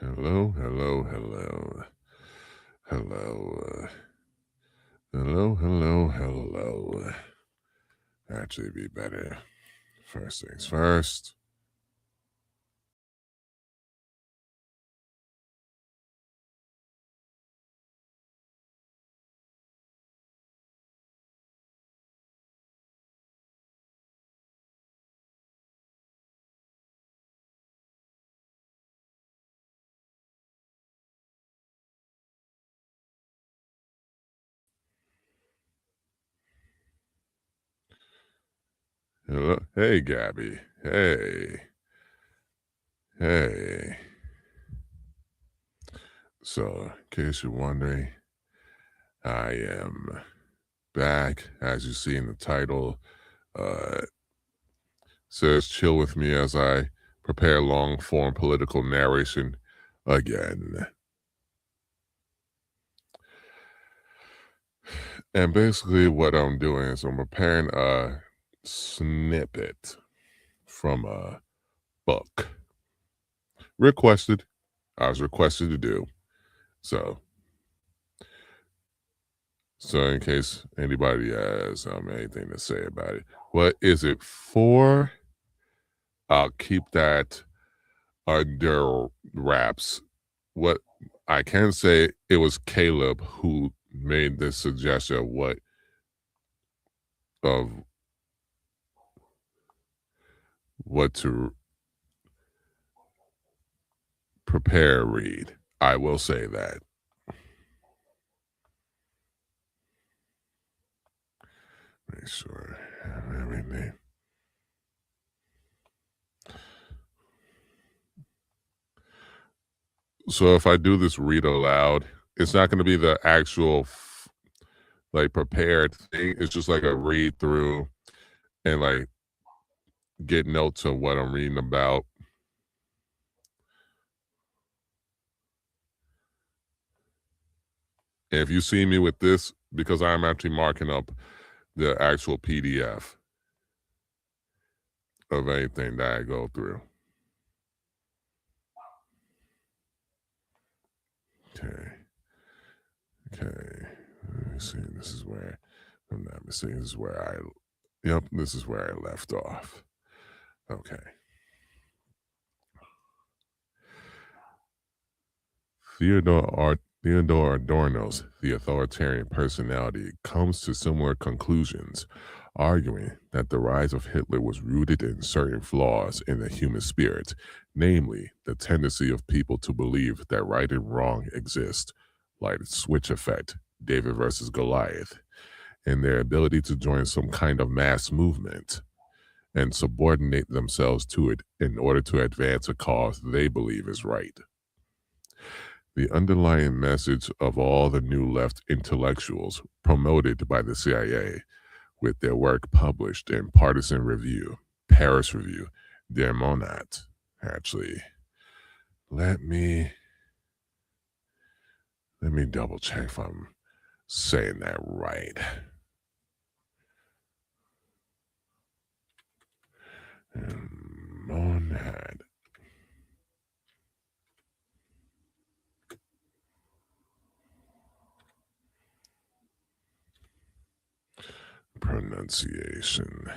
Hello, hello, hello. Hello. Hello. Actually, be better. First things first. Hello. Hey, Gabby. Hey. So, in case you're wondering, I am back. As you see in the title, says chill with me as I prepare long form political narration again. And basically, what I'm doing is I'm preparing a snippet from a book. I was requested to do. So, in case anybody has anything to say about it, what is it for? I'll keep that under wraps. What I can say, it was Caleb who made this suggestion of what to prepare read. I will say that. Make sure I have everything. So if I do this read aloud, it's not going to be the actual like prepared thing. It's just like a read through and like get notes of what I'm reading about. And if you see me with this, because I'm actually marking up the actual PDF of anything that I go through. Okay. Let me see. This is where, if I'm not mistaken, this is where this is where I left off. Okay. Theodore Adorno's The Authoritarian Personality comes to similar conclusions, arguing that the rise of Hitler was rooted in certain flaws in the human spirit, namely the tendency of people to believe that right and wrong exist, like the switch effect, David versus Goliath, and their ability to join some kind of mass movement and subordinate themselves to it in order to advance a cause they believe is right. The underlying message of all the New Left intellectuals promoted by the CIA, with their work published in Partisan Review, Paris Review, Der Monat. Actually, let me double check if I'm saying that right. Monad. Pronunciation.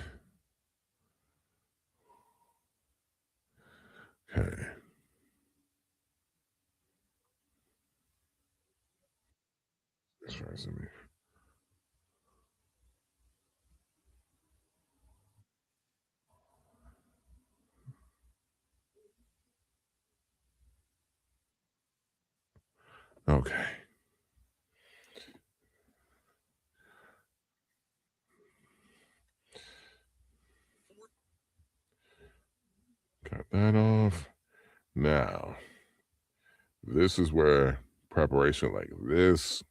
Okay. Okay. Got that off. Now, this is where preparation like this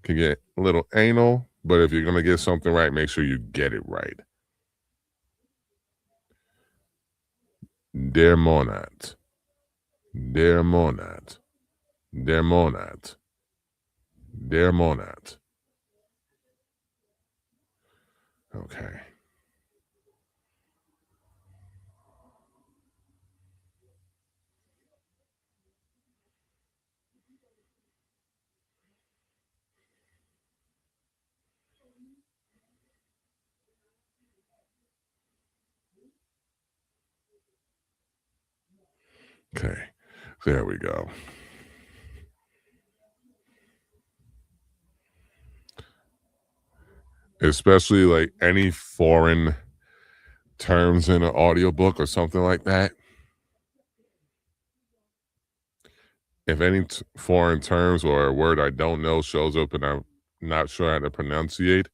can get a little anal, but if you're going to get something right, make sure you get it right. Der Monat. Der Monat. Der Monat. Der Monat. Okay. Okay, there we go. Especially like any foreign terms in an audiobook or something like that. If any foreign terms or a word I don't know shows up and I'm not sure how to pronunciate,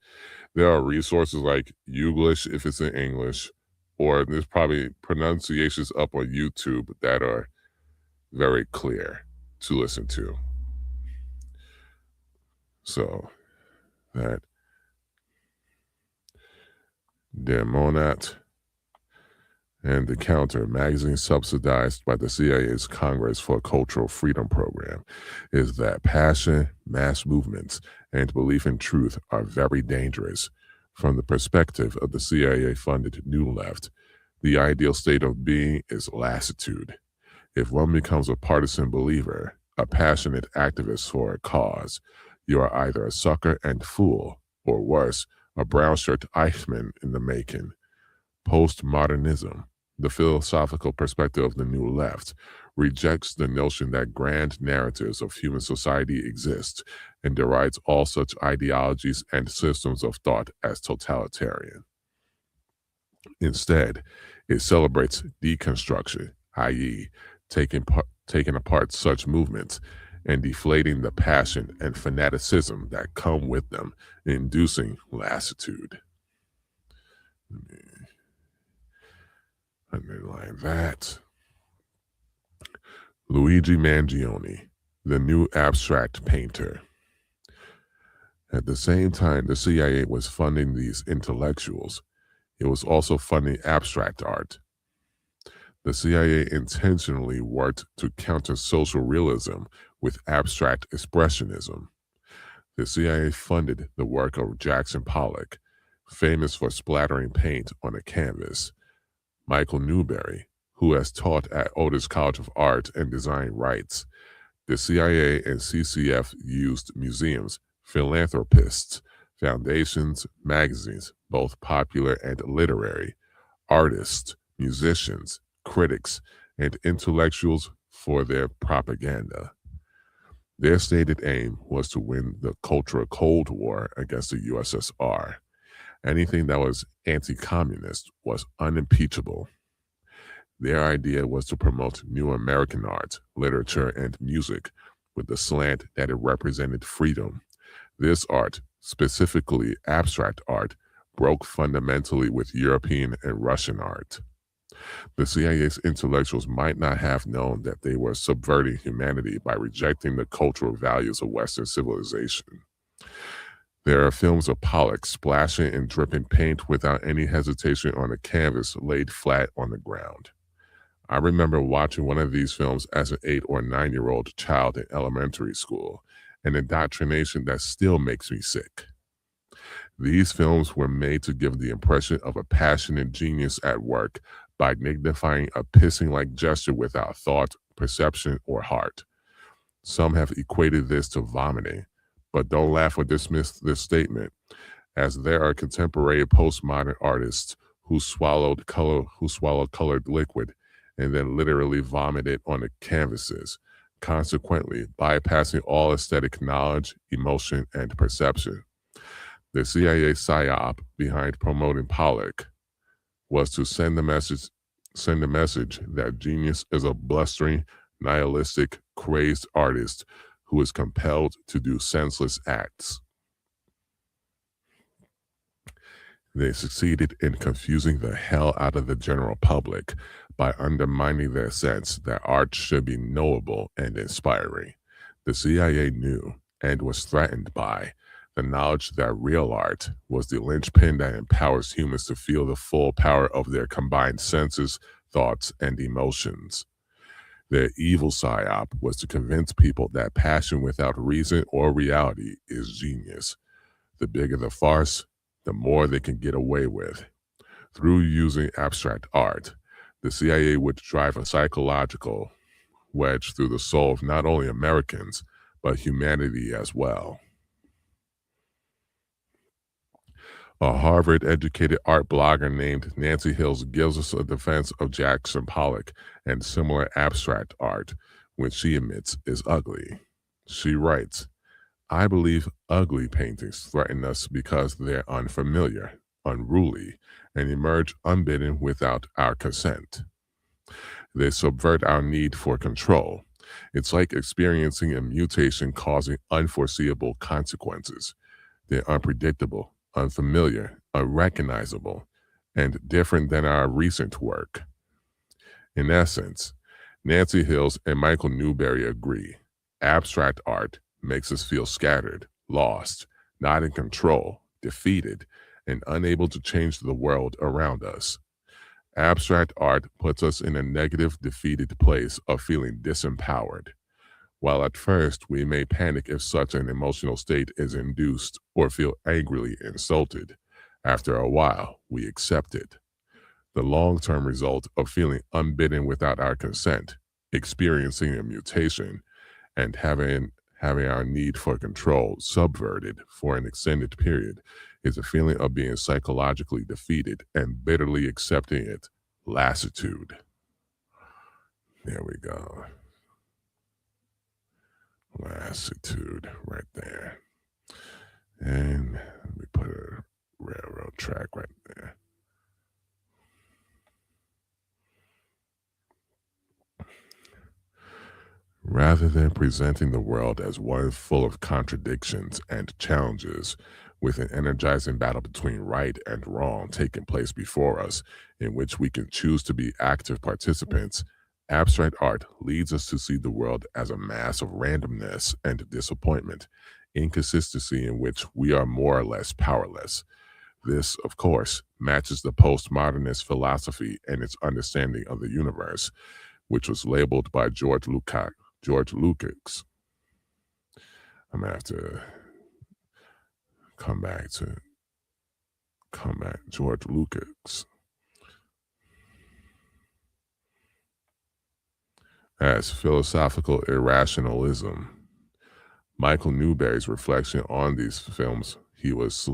there are resources like Youglish if it's in English, or there's probably pronunciations up on YouTube that are very clear to listen to. So that Demonat and The Counter, magazine subsidized by the CIA's Congress for Cultural Freedom program, is that passion, mass movements, and belief in truth are very dangerous. From the perspective of the CIA-funded New Left, the ideal state of being is lassitude. If one becomes a partisan believer, a passionate activist for a cause, you are either a sucker and fool, or worse, a brown shirt Eichmann in the making. Postmodernism, the philosophical perspective of the New Left, rejects the notion that grand narratives of human society exist and derides all such ideologies and systems of thought as totalitarian. Instead, it celebrates deconstruction, i.e., taking apart such movements and deflating the passion and fanaticism that come with them, inducing lassitude. Let me underline that. Luigi Mangione, the new abstract painter. At the same time the CIA was funding these intellectuals, it was also funding abstract art. The CIA intentionally worked to counter social realism with abstract expressionism. The CIA funded the work of Jackson Pollock, famous for splattering paint on a canvas. Michael Newberry, who has taught at Otis College of Art and Design writes, the CIA and CCF used museums, philanthropists, foundations, magazines, both popular and literary, artists, musicians, critics, and intellectuals for their propaganda. Their stated aim was to win the cultural Cold War against the USSR. Anything that was anti-communist was unimpeachable. Their idea was to promote new American art, literature, and music with the slant that it represented freedom. This art, specifically abstract art, broke fundamentally with European and Russian art. The CIA's intellectuals might not have known that they were subverting humanity by rejecting the cultural values of Western civilization. There are films of Pollock splashing and dripping paint without any hesitation on a canvas laid flat on the ground. I remember watching one of these films as an 8 or 9-year-old child in elementary school, an indoctrination that still makes me sick. These films were made to give the impression of a passionate genius at work by magnifying a pissing-like gesture without thought, perception, or heart. Some have equated this to vomiting, but don't laugh or dismiss this statement, as there are contemporary postmodern artists who swallowed colored liquid and then literally vomited on the canvases, consequently bypassing all aesthetic knowledge, emotion, and perception. The CIA psyop behind promoting Pollock was to send the message that genius is a blustering, nihilistic, crazed artist who is compelled to do senseless acts. They succeeded in confusing the hell out of the general public by undermining their sense that art should be knowable and inspiring. The CIA knew and was threatened by the knowledge that real art was the linchpin that empowers humans to feel the full power of their combined senses, thoughts, and emotions. Their evil psyop was to convince people that passion without reason or reality is genius. The bigger the farce, the more they can get away with. Through using abstract art, the CIA would drive a psychological wedge through the soul of not only Americans, but humanity as well. A Harvard educated art blogger named Nancy Hills gives us a defense of Jackson Pollock and similar abstract art, which she admits is ugly. She writes, I believe ugly paintings threaten us because they're unfamiliar, unruly, and emerge unbidden without our consent. They subvert our need for control. It's like experiencing a mutation causing unforeseeable consequences. They're unpredictable, unfamiliar, unrecognizable, and different than our recent work. In essence, Nancy Hills and Michael Newberry agree. Abstract art makes us feel scattered, lost, not in control, defeated, and unable to change the world around us. Abstract art puts us in a negative, defeated place of feeling disempowered. While at first we may panic if such an emotional state is induced or feel angrily insulted, after a while we accept it. The long term result of feeling unbidden without our consent, experiencing a mutation, and having our need for control subverted for an extended period is a feeling of being psychologically defeated and bitterly accepting it. Lassitude. There we go. Lassitude right there. And we put a railroad track right there. Rather than presenting the world as one full of contradictions and challenges, with an energizing battle between right and wrong taking place before us, in which we can choose to be active participants, abstract art leads us to see the world as a mass of randomness and disappointment, inconsistency in which we are more or less powerless. This, of course, matches the postmodernist philosophy and its understanding of the universe, which was labeled by George Lukács. George Lukács. I'm gonna have to come back to George Lukács as philosophical irrationalism. Michael Newberry's reflection on these films he was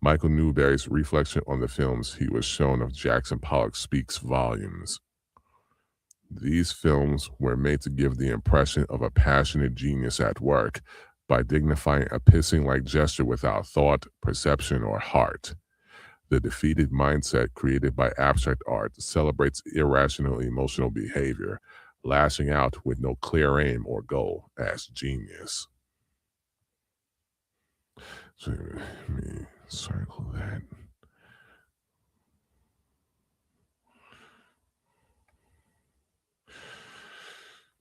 Michael Newberry's reflection on the films he was shown of Jackson Pollock speaks volumes. These films were made to give the impression of a passionate genius at work by dignifying a pissing-like gesture without thought, perception, or heart. The defeated mindset created by abstract art celebrates irrational emotional behavior, lashing out with no clear aim or goal as genius. So let me circle that.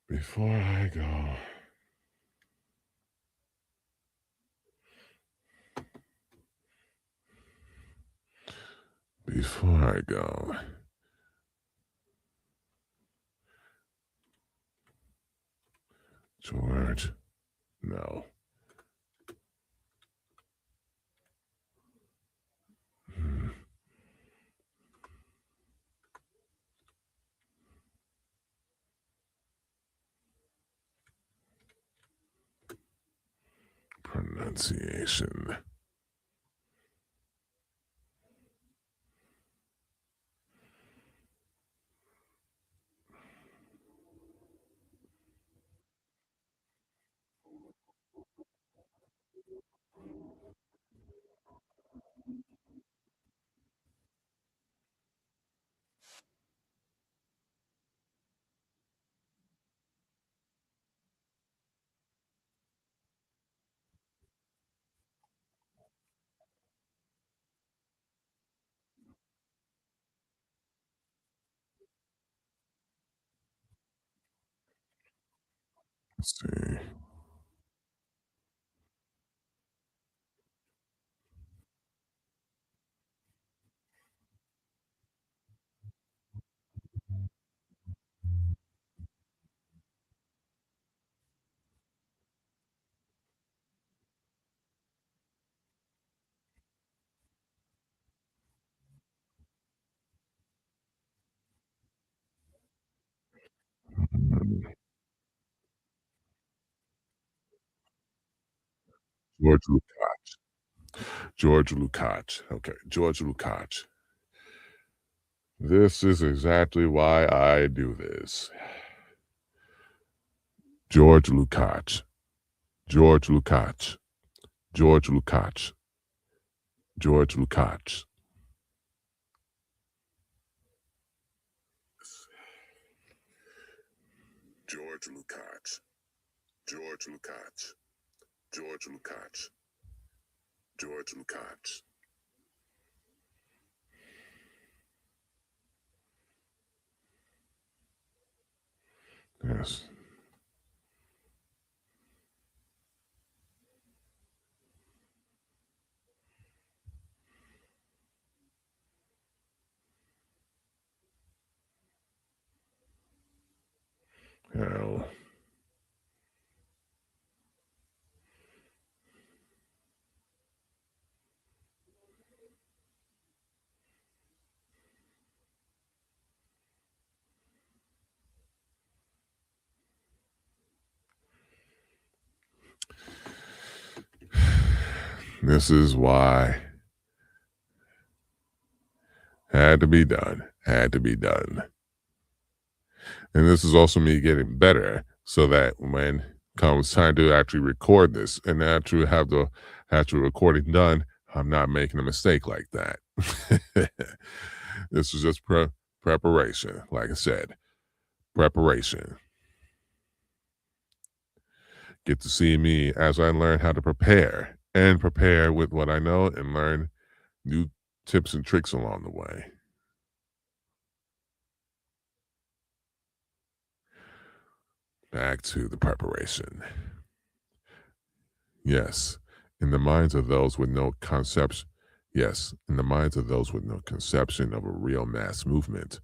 Before I go, before I go, George, no. Hmm. Pronunciation. Let's see. George Lucas. George Lukács. Okay, George Lukács. This is exactly why I do this. George Lukács. George Lukács. George Lukács. George Lukács. George Lukács. George Lukács. George Lukács. George Lukács. Yes. Hell. This is why had to be done. Had to be done. And this is also me getting better so that when comes time to actually record this and actually have the actual recording done, I'm not making a mistake like that. This is just preparation. Like I said, preparation. Get to see me as I learn how to prepare and prepare with what I know and learn new tips and tricks along the way. Back to the preparation. Yes, in the minds of those with no conception. Yes, in the minds of those with no conception of a real mass movement,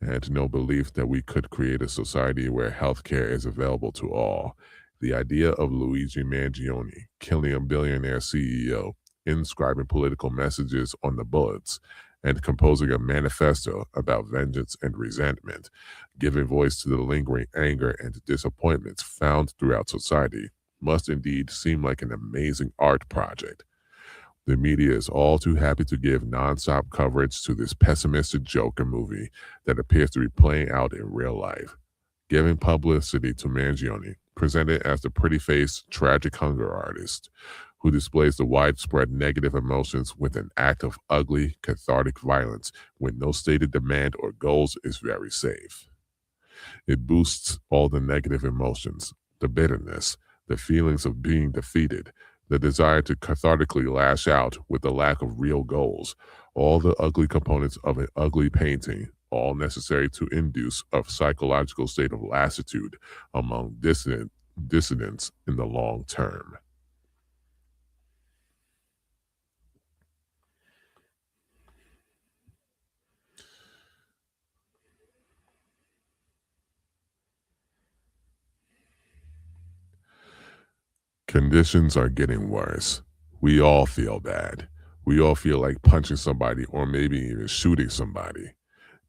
and no belief that we could create a society where healthcare is available to all. The idea of Luigi Mangione killing a billionaire CEO, inscribing political messages on the bullets, and composing a manifesto about vengeance and resentment, giving voice to the lingering anger and disappointments found throughout society, must indeed seem like an amazing art project. The media is all too happy to give nonstop coverage to this pessimistic Joker movie that appears to be playing out in real life, giving publicity to Mangione, presented as the pretty-faced, tragic hunger artist who displays the widespread negative emotions with an act of ugly, cathartic violence when no stated demand or goals is very safe. It boosts all the negative emotions, the bitterness, the feelings of being defeated, the desire to cathartically lash out with the lack of real goals, all the ugly components of an ugly painting, all necessary to induce a psychological state of lassitude among dissidents in the long term. Conditions are getting worse. We all feel bad. We all feel like punching somebody or maybe even shooting somebody.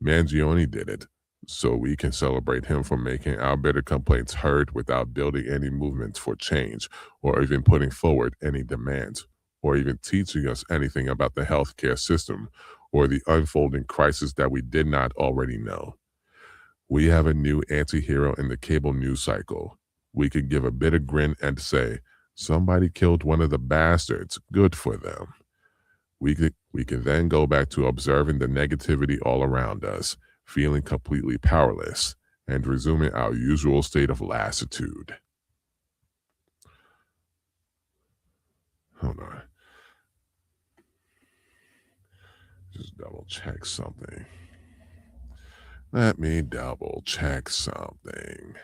Mangione did it, so we can celebrate him for making our bitter complaints heard without building any movements for change or even putting forward any demands or even teaching us anything about the healthcare system or the unfolding crisis that we did not already know. We have a new anti-hero in the cable news cycle. We can give a bitter grin and say, somebody killed one of the bastards. Good for them. We can then go back to observing the negativity all around us, feeling completely powerless, and resuming our usual state of lassitude. Hold on. Just double check something. Let me double check something.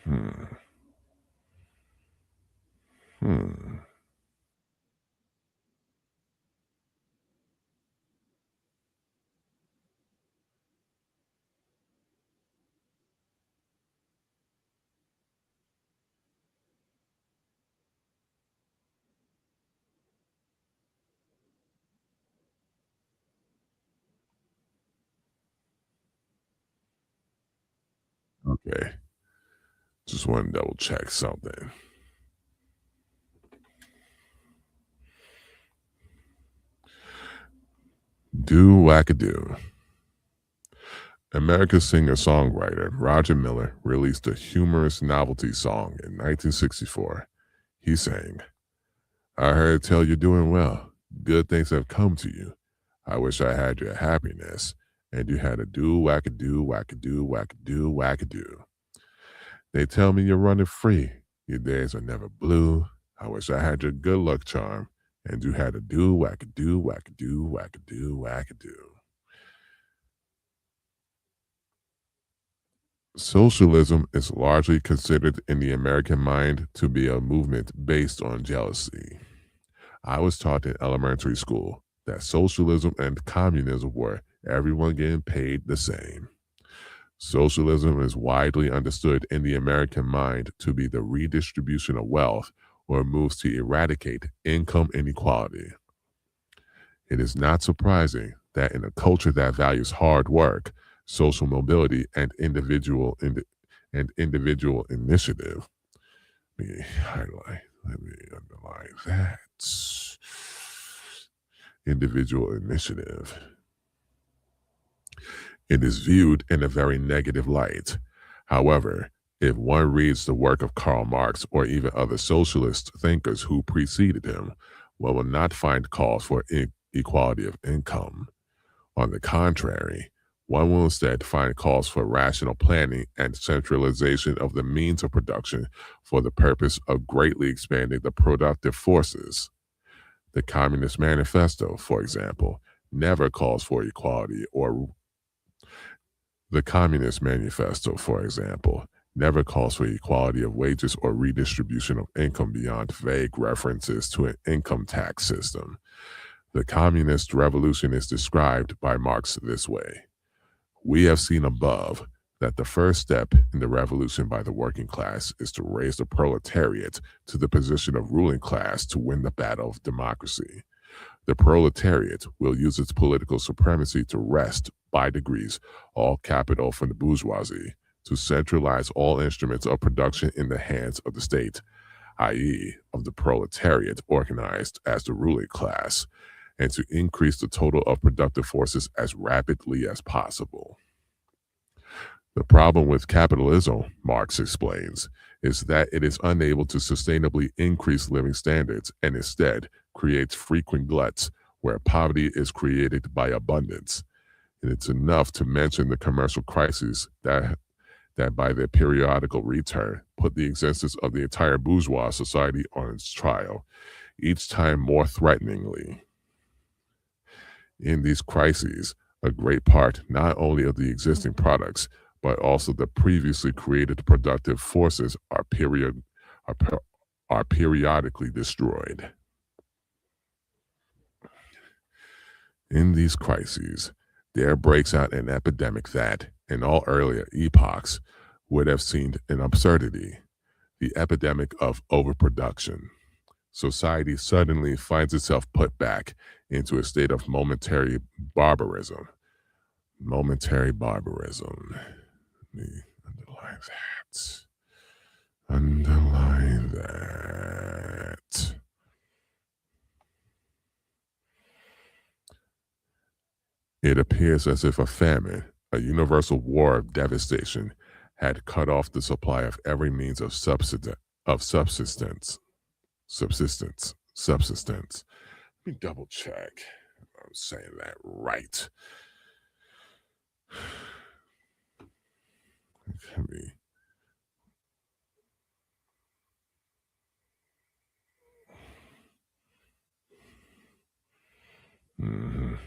Hmm. Hmm. Okay. Just want to double check something. Do wackadoo. America's singer-songwriter Roger Miller released a humorous novelty song in 1964. He sang, "I heard tell you're doing well. Good things have come to you. I wish I had your happiness, and you had a do wackadoo, wackadoo, wackadoo, wackadoo. They tell me you're running free. Your days are never blue. I wish I had your good luck charm, and you had a do wackadoo, wackadoo, wackadoo, wackadoo." Socialism is largely considered in the American mind to be a movement based on jealousy. I was taught in elementary school that socialism and communism were everyone getting paid the same. Socialism is widely understood in the American mind to be the redistribution of wealth or moves to eradicate income inequality. It is not surprising that in a culture that values hard work, social mobility, and individual initiative, let me underline that. Individual initiative. It is viewed in a very negative light. However, if one reads the work of Karl Marx or even other socialist thinkers who preceded him, one will not find calls for equality of income. On the contrary, one will instead find calls for rational planning and centralization of the means of production for the purpose of greatly expanding the productive forces. The Communist Manifesto, for example, never calls for equality or the Communist Manifesto, for example, never calls for equality of wages or redistribution of income beyond vague references to an income tax system. The communist revolution is described by Marx this way. We have seen above that the first step in the revolution by the working class is to raise the proletariat to the position of ruling class to win the battle of democracy. The proletariat will use its political supremacy to wrest, by degrees, all capital from the bourgeoisie, to centralize all instruments of production in the hands of the state, i.e., of the proletariat organized as the ruling class, and to increase the total of productive forces as rapidly as possible. The problem with capitalism, Marx explains, is that it is unable to sustainably increase living standards and instead creates frequent gluts where poverty is created by abundance. And it's enough to mention the commercial crises that by their periodical return put the existence of the entire bourgeois society on its trial, each time more threateningly. In these crises, a great part not only of the existing products, but also the previously created productive forces are periodically destroyed. In these crises, there breaks out an epidemic that, in all earlier epochs, would have seemed an absurdity, the epidemic of overproduction. Society suddenly finds itself put back into a state of momentary barbarism. Momentary barbarism. Let me underline that. Underline that. It appears as if a famine, a universal war of devastation, had cut off the supply of every means of subsistence. Subsistence. Let me double check. I'm saying that right. Let me. Mhm.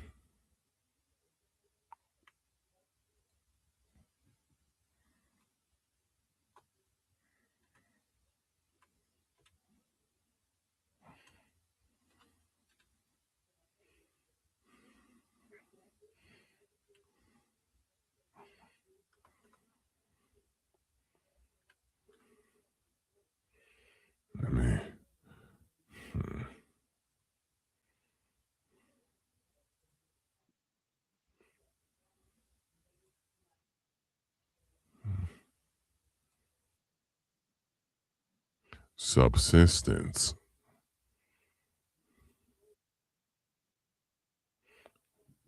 subsistence,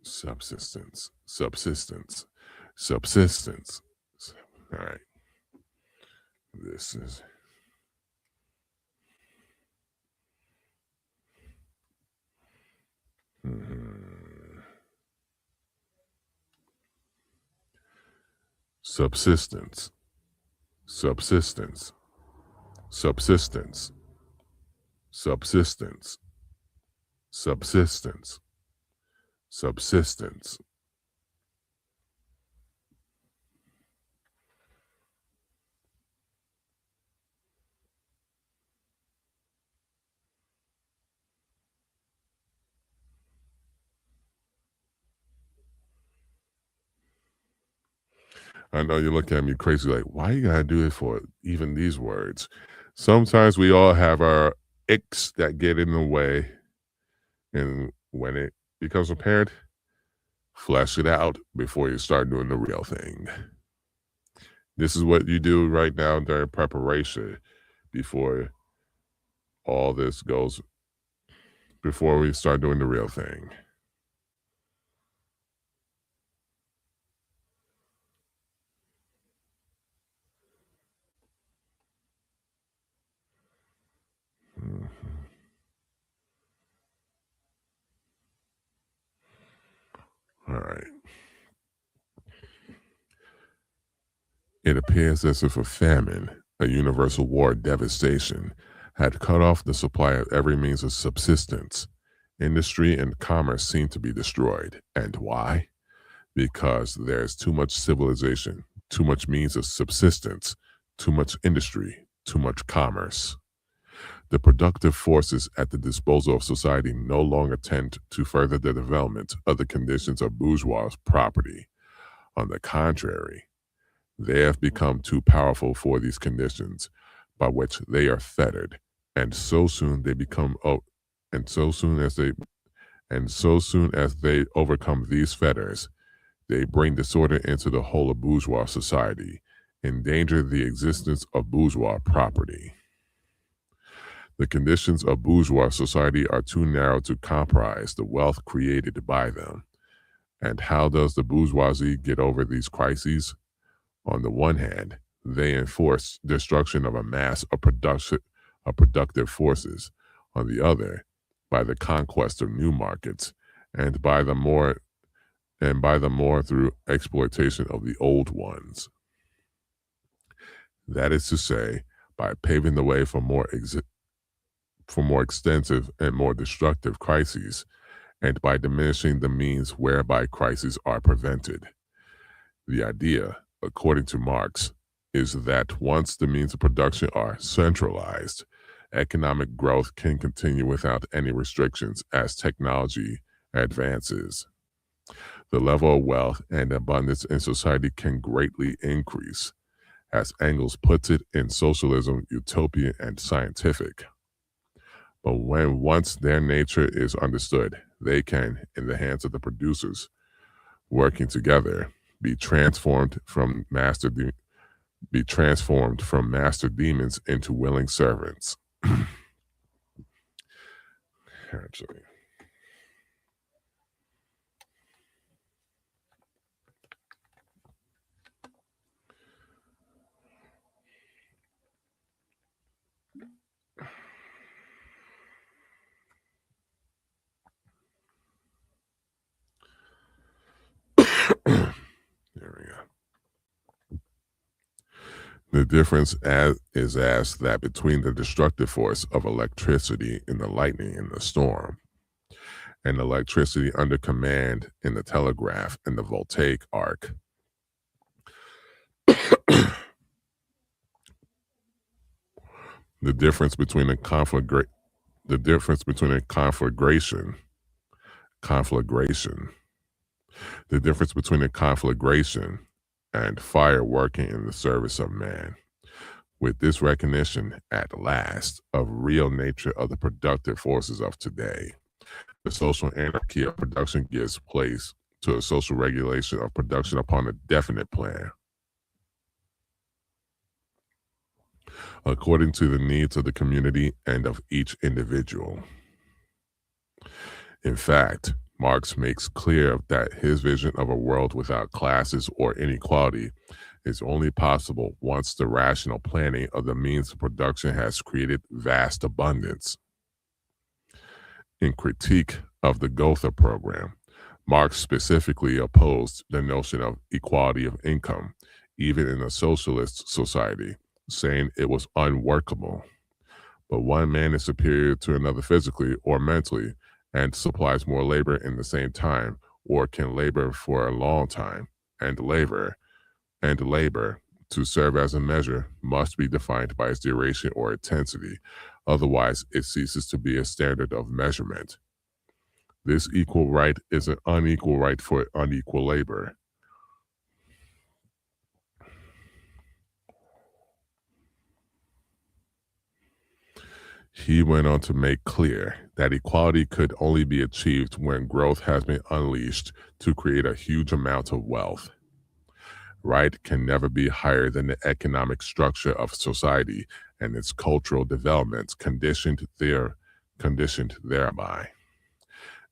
subsistence, subsistence, subsistence. All right, this is subsistence, subsistence, subsistence, subsistence, subsistence, subsistence. I know you're looking at me crazy, like, why you gotta do it for even these words? Sometimes we all have our icks that get in the way, and when it becomes apparent, flesh it out before you start doing the real thing. This is what you do right now during preparation before all this goes, before we start doing the real thing. Mhm. All right. It appears as if a famine, a universal war of devastation, had cut off the supply of every means of subsistence. Industry and commerce seem to be destroyed. And why? Because there's too much civilization, too much means of subsistence, too much industry, too much commerce. The productive forces at the disposal of society no longer tend to further the development of the conditions of bourgeois property. On the contrary, they have become too powerful for these conditions by which they are fettered, and so soon they become and so soon as they overcome these fetters, they bring disorder into the whole of bourgeois society, endanger the existence of bourgeois property. The conditions of bourgeois society are too narrow to comprise the wealth created by them. And how does the bourgeoisie get over these crises? On the one hand, they enforce destruction of a mass of productive forces. On the other, by the conquest of new markets, and by the more through exploitation of the old ones. That is to say, by paving the way for more extensive and more destructive crises, and by diminishing the means whereby crises are prevented. The idea, according to Marx, is that once the means of production are centralized, economic growth can continue without any restrictions as technology advances. The level of wealth and abundance in society can greatly increase, as Engels puts it in Socialism, Utopian, and Scientific. But when once their nature is understood, they can, in the hands of the producers, working together, be transformed from master demons into willing servants. Actually. There we go. The difference is asked that between the destructive force of electricity in the lightning in the storm and electricity under command in the telegraph and the voltaic arc. The difference between a conflagration the difference between a conflagration and fire working in the service of man. With this recognition at last of real nature of the productive forces of today, the social anarchy of production gives place to a social regulation of production upon a definite plan. according to the needs of the community and of each individual. In fact, Marx makes clear that his vision of a world without classes or inequality is only possible once the rational planning of the means of production has created vast abundance. In critique of the Gotha program, Marx specifically opposed the notion of equality of income, even in a socialist society, saying it was unworkable. But one man is superior to another physically or mentally and supplies more labor in the same time, or can labor for a long time, and labor to serve as a measure must be defined by its duration or intensity. Otherwise, it ceases to be a standard of measurement. This equal right is an unequal right for unequal labor. He went on to make clear that equality could only be achieved when growth has been unleashed to create a huge amount of wealth. Right can never be higher than the economic structure of society and its cultural developments conditioned thereby.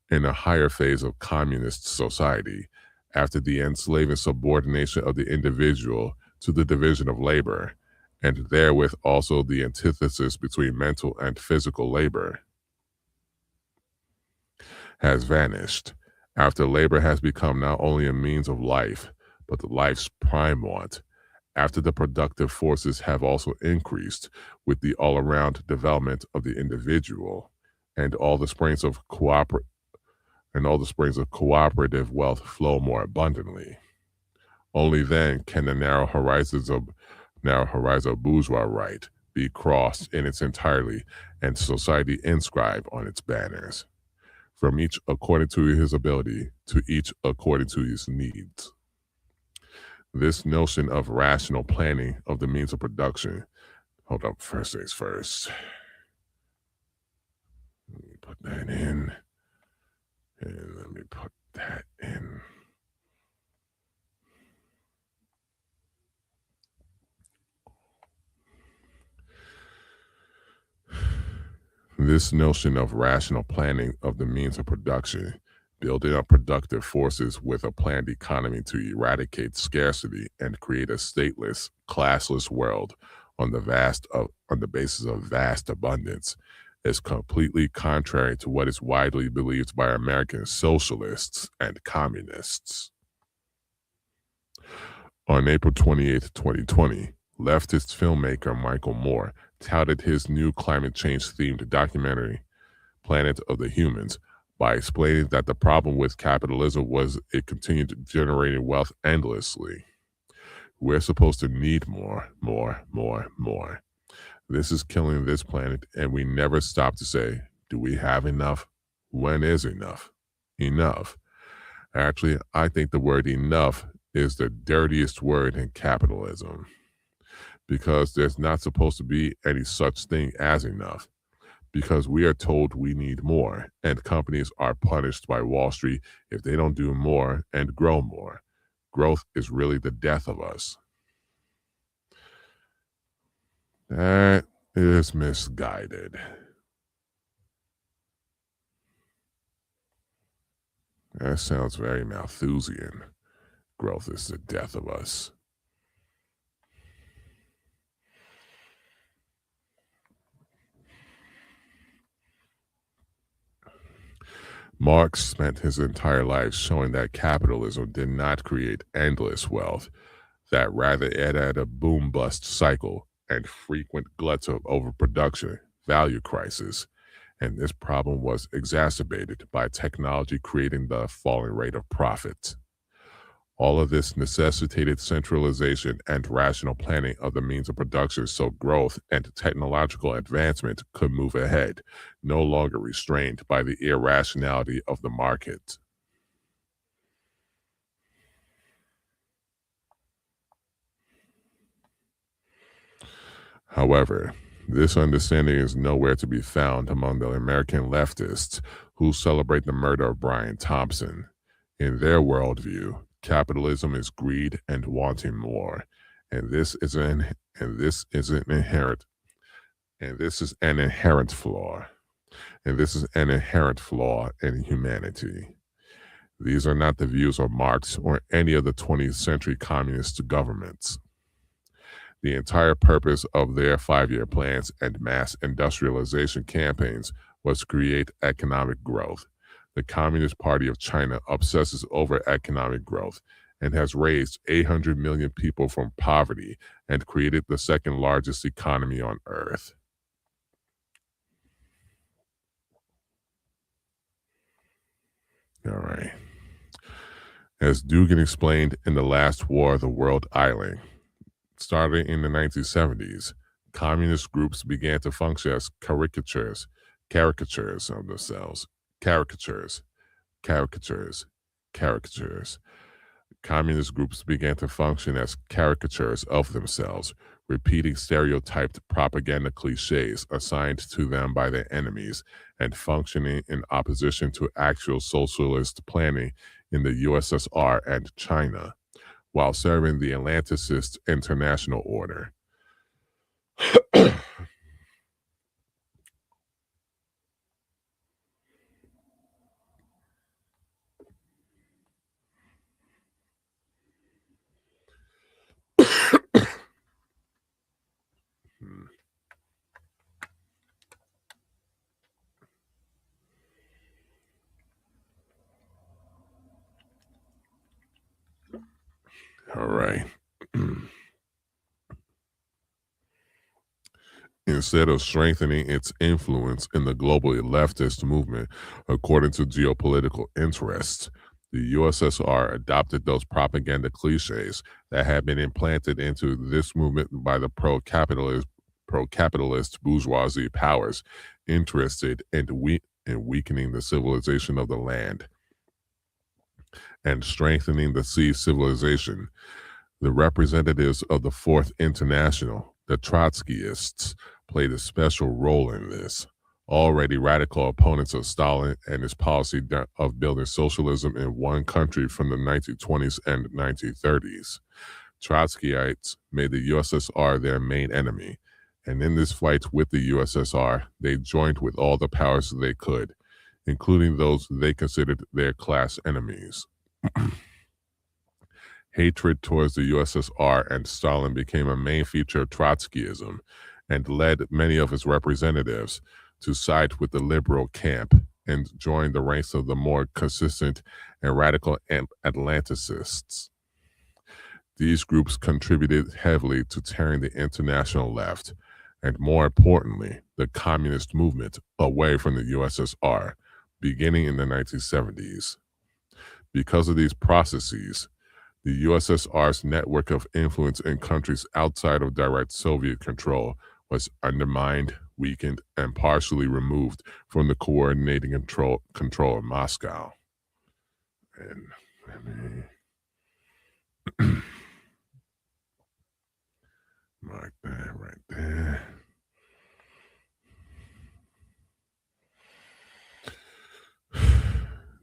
In a higher phase of communist society, after the enslaving subordination of the individual to the division of labor, and therewith also the antithesis between mental and physical labor, has vanished, after labor has become not only a means of life, but the life's prime want, after the productive forces have also increased with the all-around development of the individual, and all the springs of cooperative wealth flow more abundantly. Only then can the narrow horizon of bourgeois right be crossed in its entirety and society inscribed on its banners, from each according to his ability, to each according to his needs. This notion of rational planning of the means of production, hold up, first things first. Let me put that in, and let me put that in. This notion of rational planning of the means of production, building up productive forces with a planned economy to eradicate scarcity and create a stateless, classless world on the basis of vast abundance, is completely contrary to what is widely believed by American socialists and communists. On April 28, 2020, leftist filmmaker Michael Moore touted his new climate change-themed documentary, Planet of the Humans, by explaining that the problem with capitalism was it continued generating wealth endlessly. We're supposed to need more. This is killing this planet, and we never stop to say, do we have enough? When is enough? Enough. Actually, I think the word enough is the dirtiest word in capitalism, because there's not supposed to be any such thing as enough, because we are told we need more, and companies are punished by Wall Street if they don't do more and grow more. Growth is really the death of us. That is misguided. That sounds very Malthusian. Growth is the death of us. Marx spent his entire life showing that capitalism did not create endless wealth, that rather it had a boom-bust cycle and frequent gluts of overproduction, value crisis, and this problem was exacerbated by technology creating the falling rate of profit. All of this necessitated centralization and rational planning of the means of production so growth and technological advancement could move ahead, no longer restrained by the irrationality of the market. However, this understanding is nowhere to be found among the American leftists who celebrate the murder of Brian Thompson. In their worldview, capitalism is greed and wanting more, and this is an And this is an inherent and this is an inherent flaw. And this is an inherent flaw in humanity. These are not the views of Marx or any of the 20th century communist governments. The entire purpose of their 5-year plans and mass industrialization campaigns was to create economic growth. The Communist Party of China obsesses over economic growth and has raised 800 million people from poverty and created the second largest economy on earth. All right. As Dugan explained in The Last War of the World Island, starting in the 1970s, communist groups began to function as caricatures of themselves. Caricatures. Communist groups began to function as caricatures of themselves, repeating stereotyped propaganda cliches assigned to them by their enemies and functioning in opposition to actual socialist planning in the USSR and China, while serving the Atlanticist international order. All right. Instead of strengthening its influence in the global leftist movement according to geopolitical interests, the USSR adopted those propaganda cliches that had been implanted into this movement by the pro-capitalist bourgeoisie powers interested in weakening the civilization of the land and strengthening the sea civilization. The representatives of the Fourth International, the Trotskyists, played a special role in this. Already radical opponents of Stalin and his policy of building socialism in one country from the 1920s and 1930s, Trotskyites made the USSR their main enemy, and in this fight with the USSR, they joined with all the powers they could, including those they considered their class enemies. Hatred towards the USSR and Stalin became a main feature of Trotskyism and led many of its representatives to side with the liberal camp and join the ranks of the more consistent and radical Atlanticists. These groups contributed heavily to tearing the international left and, more importantly, the communist movement away from the USSR, beginning in the 1970s. Because of these processes, the USSR's network of influence in countries outside of direct Soviet control was undermined, weakened, and partially removed from the coordinating control of Moscow. And mark that right there.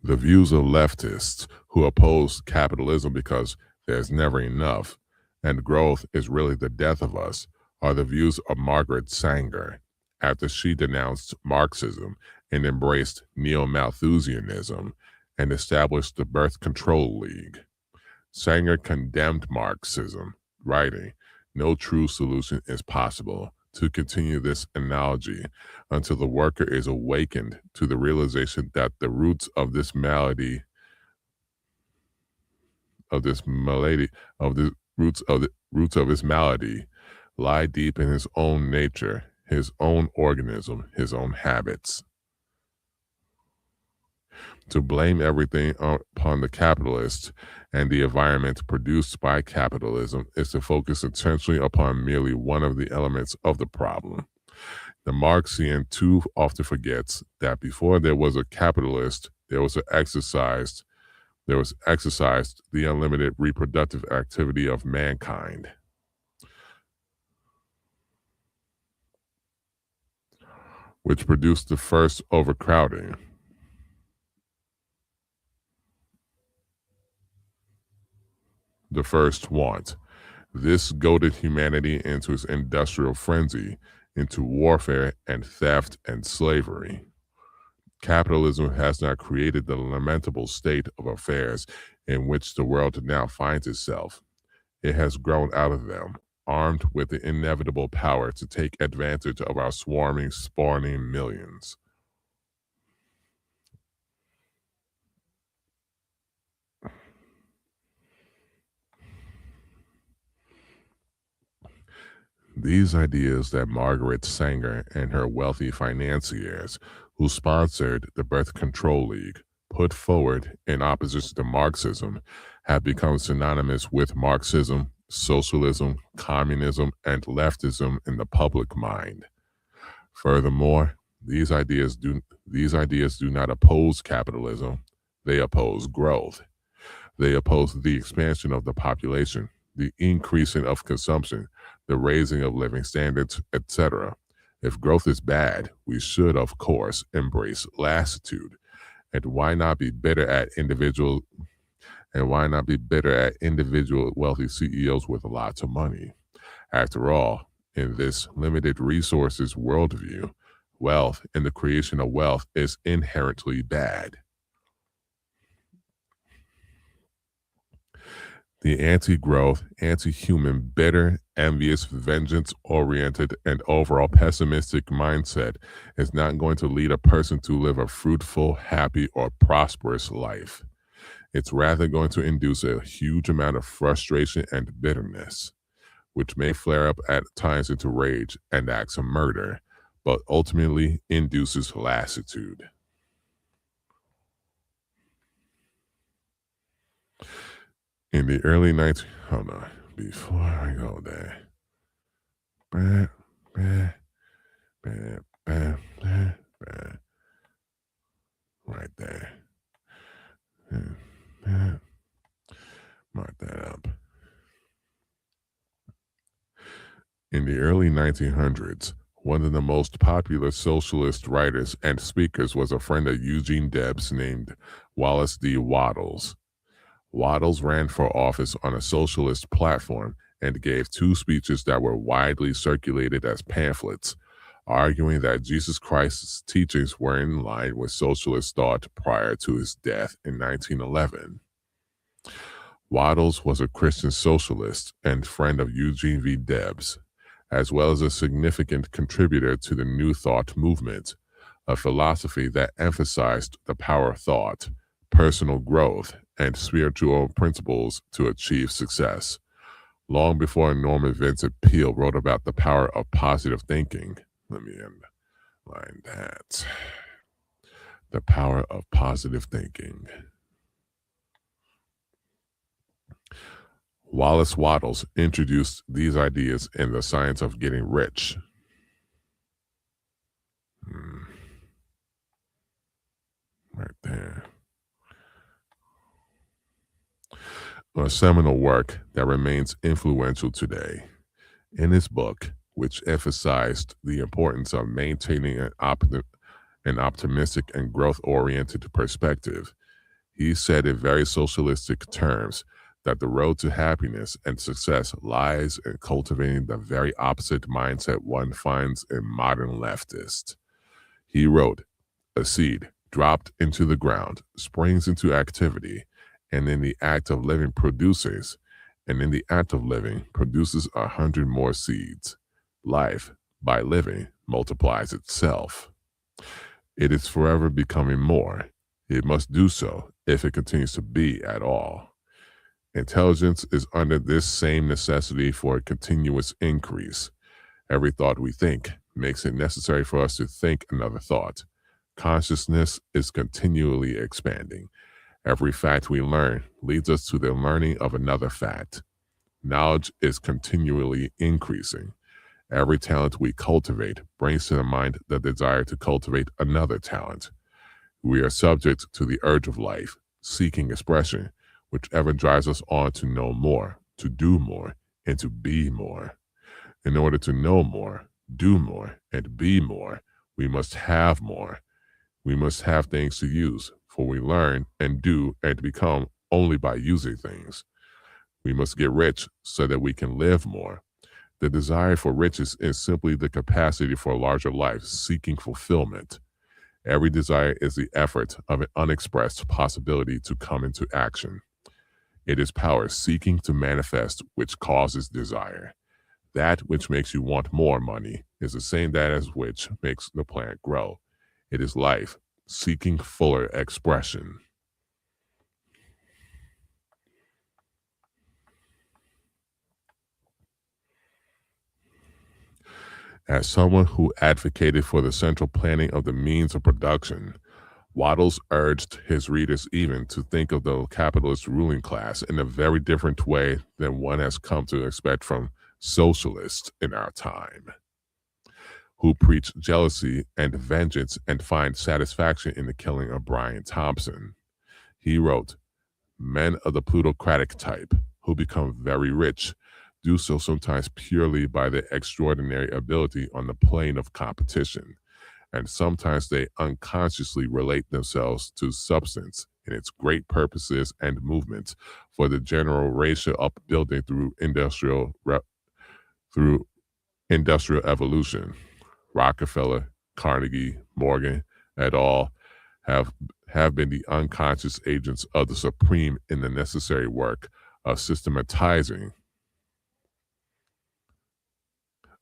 The views of leftists who oppose capitalism because there's never enough and growth is really the death of us are the views of Margaret Sanger after she denounced Marxism and embraced neo-Malthusianism and established the Birth Control League. Sanger condemned Marxism, writing, "No true solution is possible. To continue this analogy until the worker is awakened to the realization that the roots of this malady, lie deep in his own nature, his own organism, his own habits. To blame everything upon the capitalist and the environment produced by capitalism is to focus attention upon merely one of the elements of the problem. The Marxian too often forgets that before there was a capitalist, there was exercised the unlimited reproductive activity of mankind. Which produced the first overcrowding. The first want, This goaded humanity into its industrial frenzy, into warfare and theft and slavery. Capitalism has not created the lamentable state of affairs in which the world now finds itself. It has grown out of them, armed with the inevitable power to take advantage of our swarming, spawning millions. These ideas that Margaret Sanger and her wealthy financiers, who sponsored the Birth Control League, put forward in opposition to Marxism, have become synonymous with Marxism, socialism, communism, and leftism in the public mind. Furthermore, these ideas do not oppose capitalism, they oppose growth. They oppose the expansion of the population, the increasing of consumption, the raising of living standards, etc. If growth is bad, we should, of course, embrace lassitude. And why not be bitter at individual wealthy CEOs with lots of money? After all, in this limited resources worldview, wealth and the creation of wealth is inherently bad. The anti-growth, anti-human, bitter, envious, vengeance-oriented, and overall pessimistic mindset is not going to lead a person to live a fruitful, happy, or prosperous life. It's rather going to induce a huge amount of frustration and bitterness, which may flare up at times into rage and acts of murder, but ultimately induces lassitude. In the early 19... Hold on. Before I go there. Right there. Mark that up. In the early 1900s, one of the most popular socialist writers and speakers was a friend of Eugene Debs named Wallace D. Wattles. Wattles ran for office on a socialist platform and gave two speeches that were widely circulated as pamphlets, arguing that Jesus Christ's teachings were in line with socialist thought prior to his death in 1911. Wattles was a Christian socialist and friend of Eugene V. Debs, as well as a significant contributor to the New Thought movement, a philosophy that emphasized the power of thought, personal growth, and spiritual principles to achieve success. Long before Norman Vincent Peale wrote about the power of positive thinking, let me underline that. The power of positive thinking. Wallace Wattles introduced these ideas in The Science of Getting Rich. Right there. A seminal work that remains influential today. In his book, which emphasized the importance of maintaining an optimistic and growth-oriented perspective, he said in very socialistic terms that the road to happiness and success lies in cultivating the very opposite mindset one finds in modern leftists. He wrote, "A seed dropped into the ground springs into activity, and in the act of living produces 100 more seeds. Life, by living, multiplies itself. It is forever becoming more. It must do so if it continues to be at all. Intelligence is under this same necessity for a continuous increase. Every thought we think makes it necessary for us to think another thought. Consciousness is continually expanding. Every fact we learn leads us to the learning of another fact. Knowledge is continually increasing. Every talent we cultivate brings to the mind the desire to cultivate another talent. We are subject to the urge of life, seeking expression, whichever drives us on to know more, to do more, and to be more. In order to know more, do more, and be more, we must have more. We must have things to use, for we learn and do and become only by using things. We must get rich so that we can live more. The desire for riches is simply the capacity for a larger life, seeking fulfillment. Every desire is the effort of an unexpressed possibility to come into action. It is power seeking to manifest which causes desire. That which makes you want more money is the same that as which makes the plant grow. It is life seeking fuller expression. As someone who advocated for the central planning of the means of production, Waddles urged his readers even to think of the capitalist ruling class in a very different way than one has come to expect from socialists in our time, who preach jealousy and vengeance and find satisfaction in the killing of Brian Thompson. He wrote, "Men of the plutocratic type, who become very rich, do so sometimes purely by their extraordinary ability on the plane of competition, and sometimes they unconsciously relate themselves to substance in its great purposes and movements for the general racial upbuilding through industrial evolution. Rockefeller, Carnegie, Morgan, et al. have have been the unconscious agents of the supreme in the necessary work of systematizing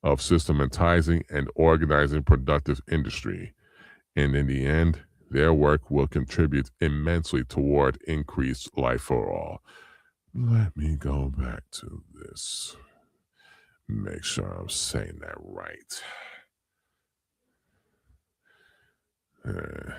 and organizing productive industry. And in the end, their work will contribute immensely toward increased life for all." Let me go back to this. Make sure I'm saying that right. Uh,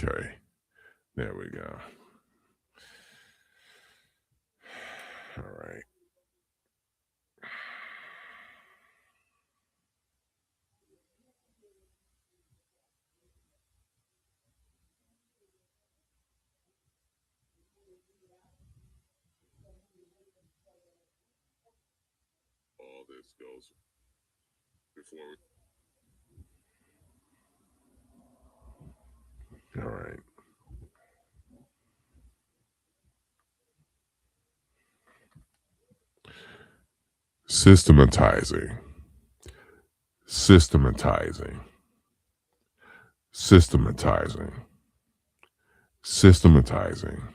okay, there we go. All right. All this goes before. All right. Systematizing, systematizing, systematizing, systematizing.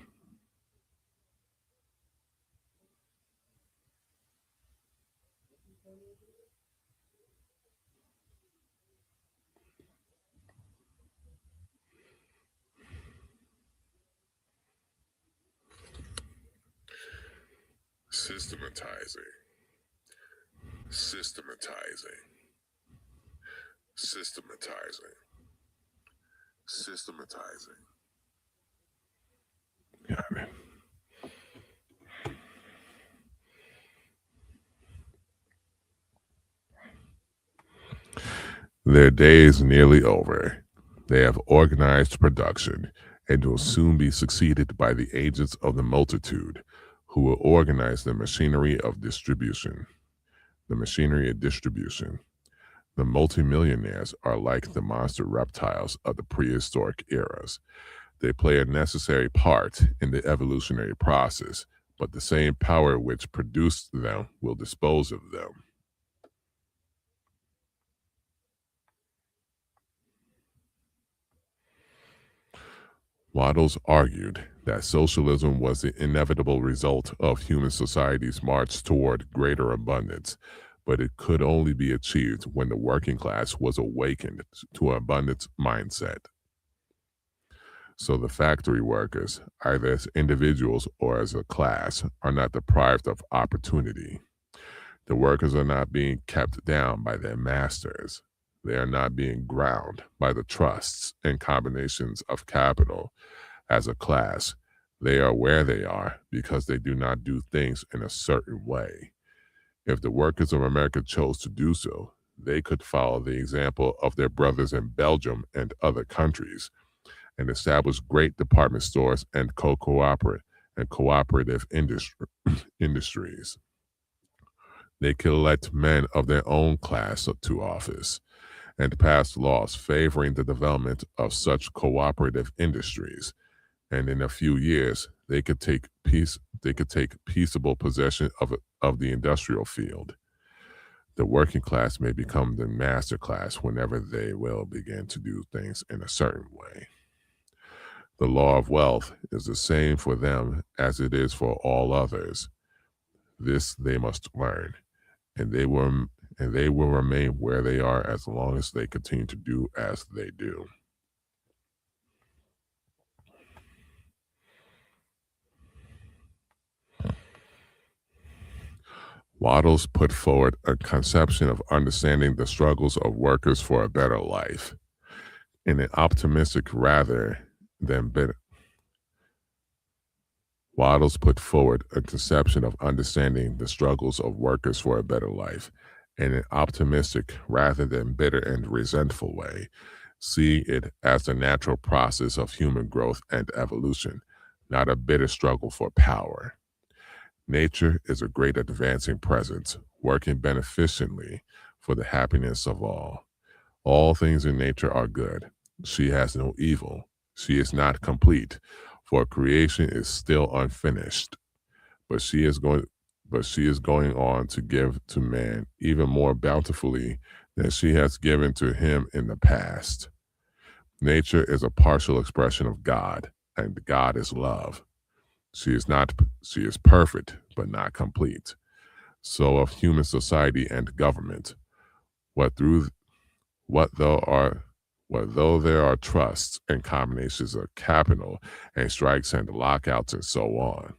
Systematizing, systematizing, systematizing, systematizing. Got it. Their day is nearly over. They have organized production and will soon be succeeded by the agents of the multitude, who will organize the machinery of distribution. The machinery of distribution. The multimillionaires are like the monster reptiles of the prehistoric eras. They play a necessary part in the evolutionary process, but the same power which produced them will dispose of them. Waddles argued that socialism was the inevitable result of human society's march toward greater abundance, but it could only be achieved when the working class was awakened to an abundance mindset. So the factory workers, either as individuals or as a class, are not deprived of opportunity. The workers are not being kept down by their masters. They are not being ground by the trusts and combinations of capital. As a class, they are where they are because they do not do things in a certain way. If the workers of America chose to do so, they could follow the example of their brothers in Belgium and other countries and establish great department stores and cooperative industries. They could elect men of their own class to office and pass laws favoring the development of such cooperative industries. And in a few years, they could take peaceable possession of the industrial field. The working class may become the master class whenever they will begin to do things in a certain way. The law of wealth is the same for them as it is for all others. This they must learn, and they will remain where they are as long as they continue to do as they do. Waddles put forward a conception of understanding the struggles of workers for a better life in an optimistic rather than bitter. Waddles put forward a conception of understanding the struggles of workers for a better life in an optimistic rather than bitter and resentful way. See it as the natural process of human growth and evolution, not a bitter struggle for power. Nature is a great advancing presence, working beneficently for the happiness of all. All things in nature are good. She has no evil. She is not complete, for creation is still unfinished. But she is going on to give to man even more bountifully than she has given to him in the past. Nature is a partial expression of God, and God is love. She is perfect, but not complete. So of human society and government, what through what though there are trusts and combinations of capital and strikes and lockouts and so on.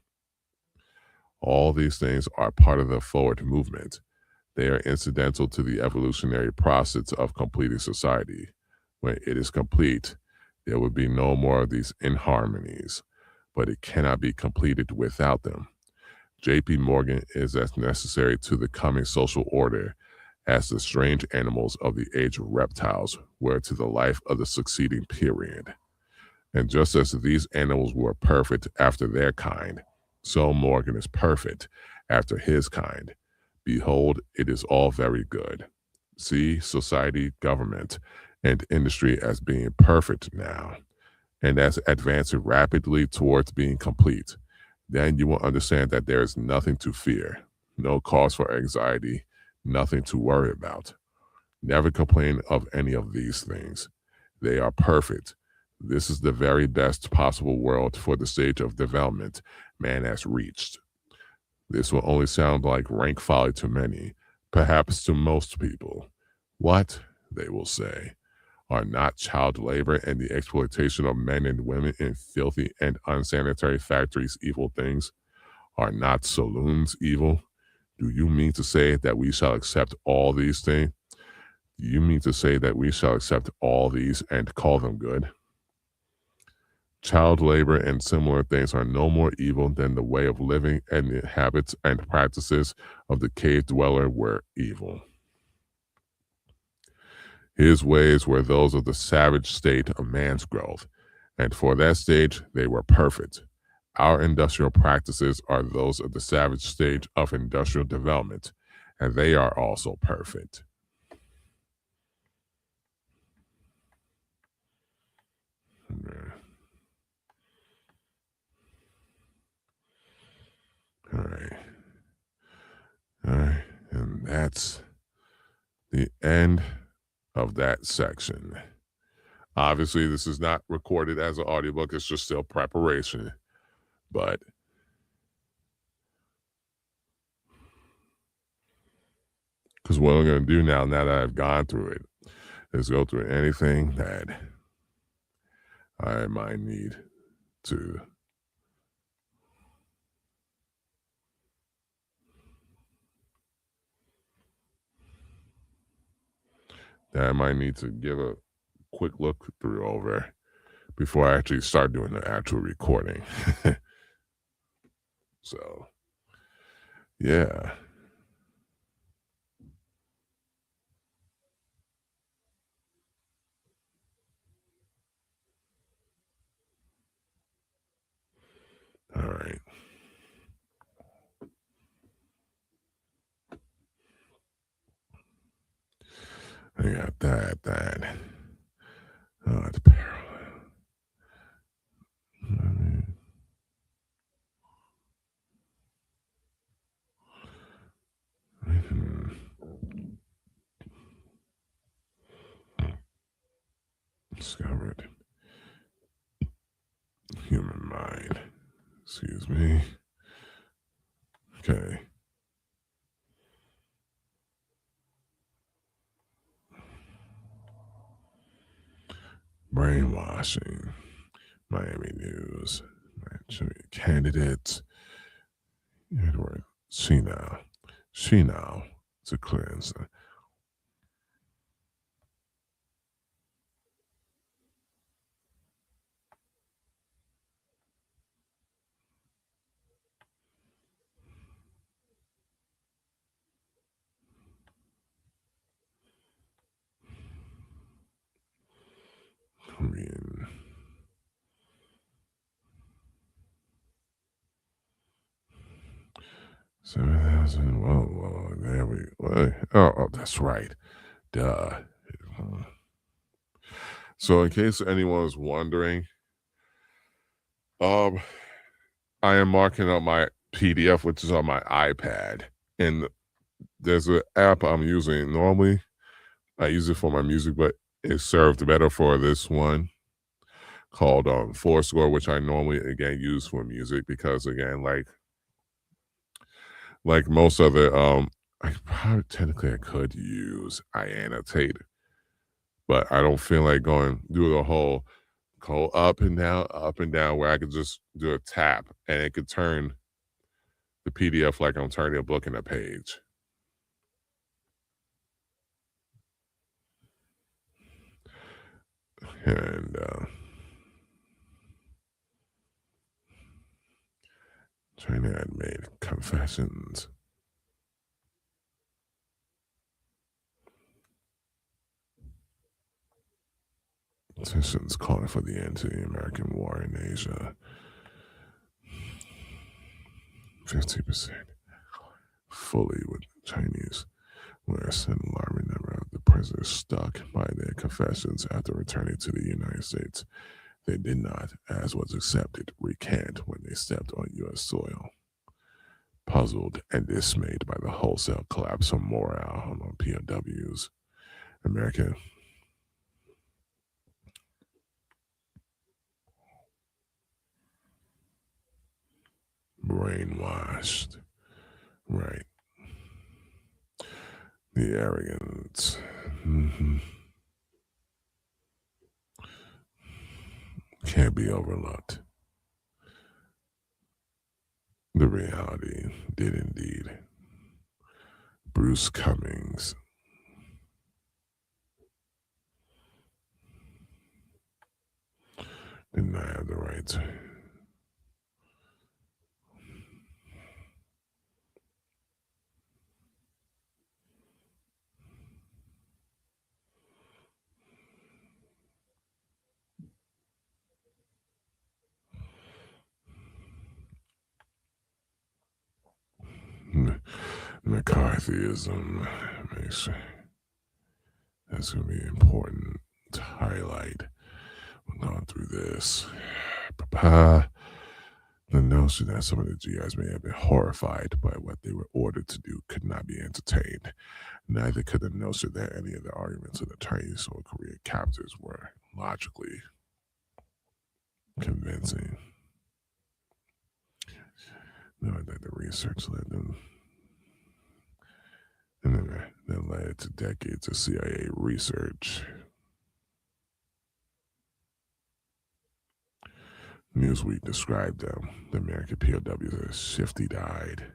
All these things are part of the forward movement. They are incidental to the evolutionary process of completing society. When it is complete, there will be no more of these inharmonies, but it cannot be completed without them. J.P. Morgan is as necessary to the coming social order as the strange animals of the age of reptiles were to the life of the succeeding period. And just as these animals were perfect after their kind, so Morgan is perfect after his kind. Behold, it is all very good. See society, government, and industry as being perfect now, and as advancing rapidly towards being complete. Then you will understand that there is nothing to fear, no cause for anxiety, nothing to worry about. Never complain of any of these things. They are perfect. This is the very best possible world for the stage of development man has reached. This will only sound like rank folly to many, perhaps to most people. What, they will say, are not child labor and the exploitation of men and women in filthy and unsanitary factories evil things? Are not saloons evil? Do you mean to say that we shall accept all these things? Do you mean to say that we shall accept all these and call them good? Child labor and similar things are no more evil than the way of living and the habits and practices of the cave dweller were evil. His ways were those of the savage state of man's growth, and for that stage they were perfect. Our industrial practices are those of the savage stage of industrial development, and they are also perfect. All right. All right. And that's the end of that section. Obviously, this is not recorded as an audiobook. It's just still preparation. But because what I'm going to do now that I've gone through it, is go through anything that I might need to. That I might need to give a quick look through over before I actually start doing the actual recording. So, yeah. All right. I got that. Oh, it's parallel. Discovered human mind. Excuse me. Okay. Brainwashing. Miami News. Candidates. Edward. She now. It's a cleanse. Korean. 7,000. Whoa. There we go. Oh, that's right. Duh. So, in case anyone was wondering, um, I am marking up my PDF, which is on my iPad, and there's an app I'm using normally. I use it for my music, but it served better for this one called Fourscore, which I normally again use for music because again, like most other I probably technically I could use I annotate, but I don't feel like going do the whole go up and down where I could just do a tap and it could turn the PDF like I'm turning a book in a page. And China had made confessions. Petitions calling for the end to the American war in Asia. 50% fully with Chinese, whereas an alarming number of the prisoners stuck by their confessions after returning to the United States. They did not, as was accepted, recant when they stepped on U.S. soil. Puzzled and dismayed by the wholesale collapse of morale among POWs, America brainwashed. Right. The arrogance. Can't be overlooked. The reality did indeed. Bruce Cummings. Did not have the right to. McCarthyism makes that's going to be important to highlight. We're going through this. The notion that some of the GIs may have been horrified by what they were ordered to do could not be entertained. Neither could the notion that any of the arguments of the Chinese or Korean captors were logically convincing. Knowing that the research led them, and then that led to decades of CIA research. Newsweek described them, the American POWs, as shifty-eyed.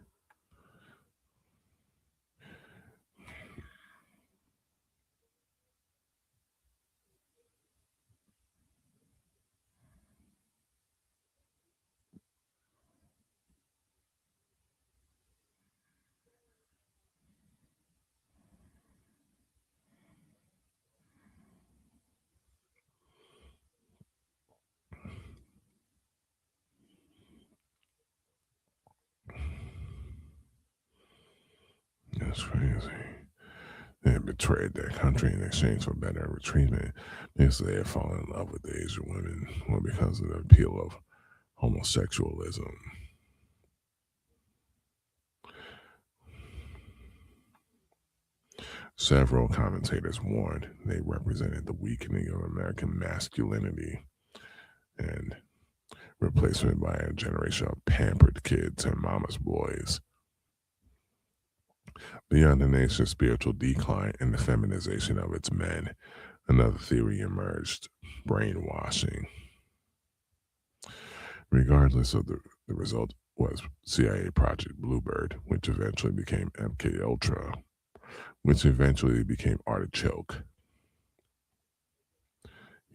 That's crazy. They had betrayed their country in exchange for better treatment because they had fallen in love with the Asian women, or because of the appeal of homosexualism. Several commentators warned they represented the weakening of American masculinity and replacement by a generation of pampered kids and mama's boys. Beyond the nation's spiritual decline and the feminization of its men, another theory emerged: brainwashing. Regardless of the result was CIA Project Bluebird, which eventually became MK Ultra, which eventually became Artichoke.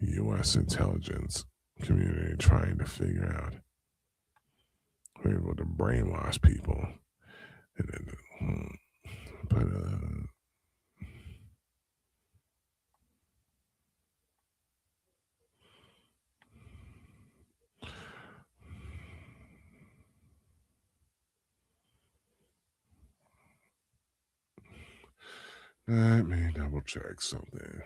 U.S. intelligence community trying to figure out we're able to brainwash people, and then, but let me double check something.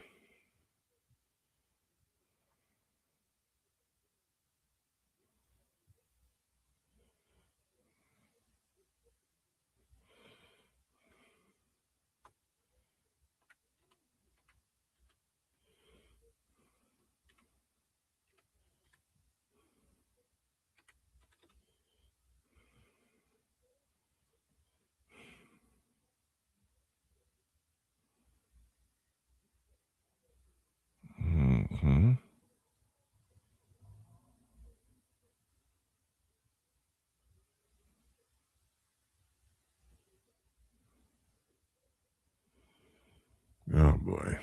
Mm-hmm. Oh boy.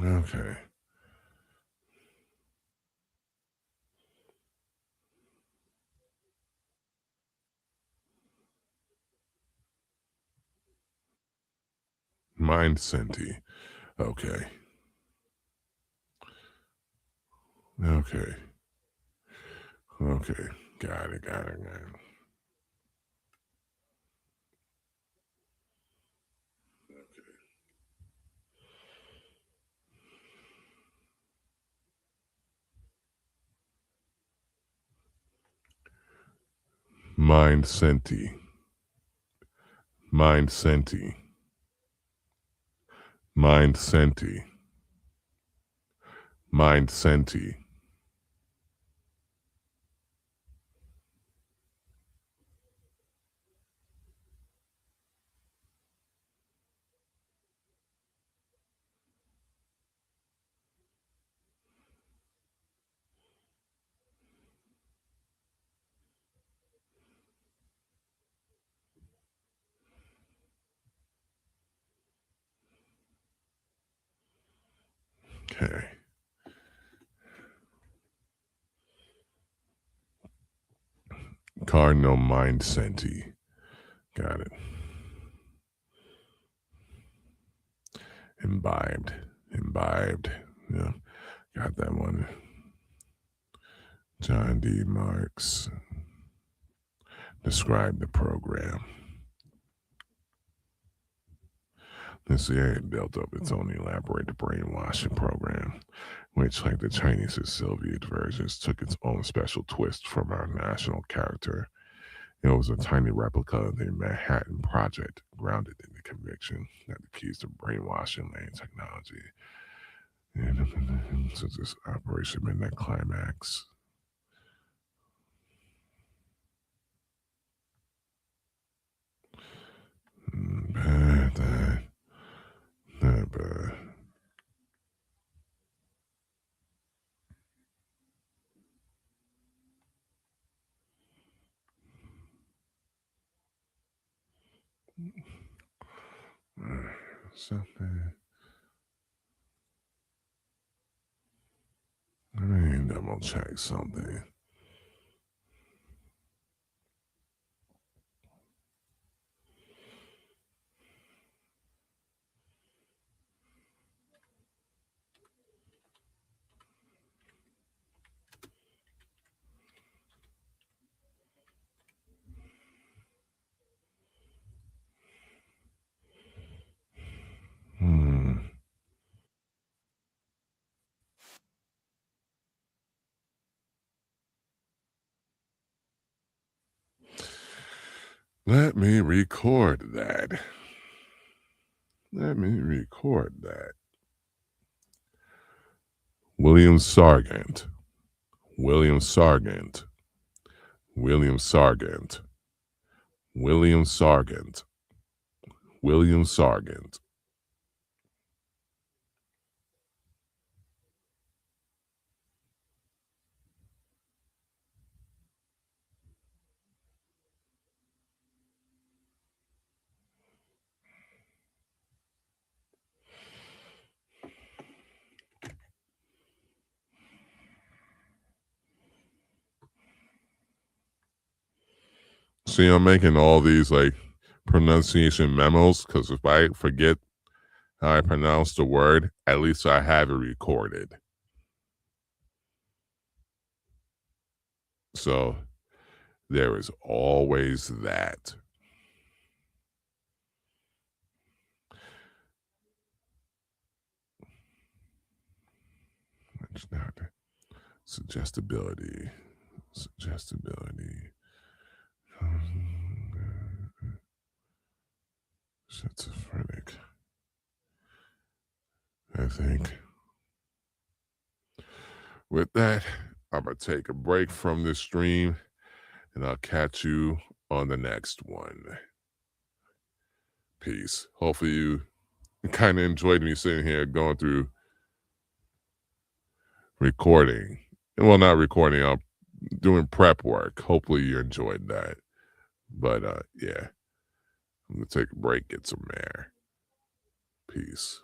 Okay. Mind Senti. Okay. Okay. Okay. Got it. Got it. Got it. Mind Senti. Mind Senti. Mind Senti. Mind Senti. Okay. Cardinal Mind Senti. Got it. Imbibed. Imbibed. Yeah. Got that one. John D. Marks described the program. The CIA built up its own elaborate brainwashing program, which, like the Chinese and Soviet versions, took its own special twist from our national character It was a tiny replica of the Manhattan Project, grounded in the conviction that the keys to brainwashing lay in technology. And so this Operation Midnight Climax. Bad, not bad. Something. Let me double check something. Hmm. Let me record that. Let me record that. William Sargent. William Sargent. William Sargent. William Sargent. William Sargent. See, I'm making all these like pronunciation memos because if I forget how I pronounce the word, at least I have it recorded. So there is always that. It's not suggestibility. Suggestibility. Schizophrenic. I think. With that, I'm going to take a break from this stream and I'll catch you on the next one. Peace. Hopefully you kind of enjoyed me sitting here going through recording. Well, not recording, I'm doing prep work. Hopefully you enjoyed that. But yeah, I'm going to take a break, get some air. Peace.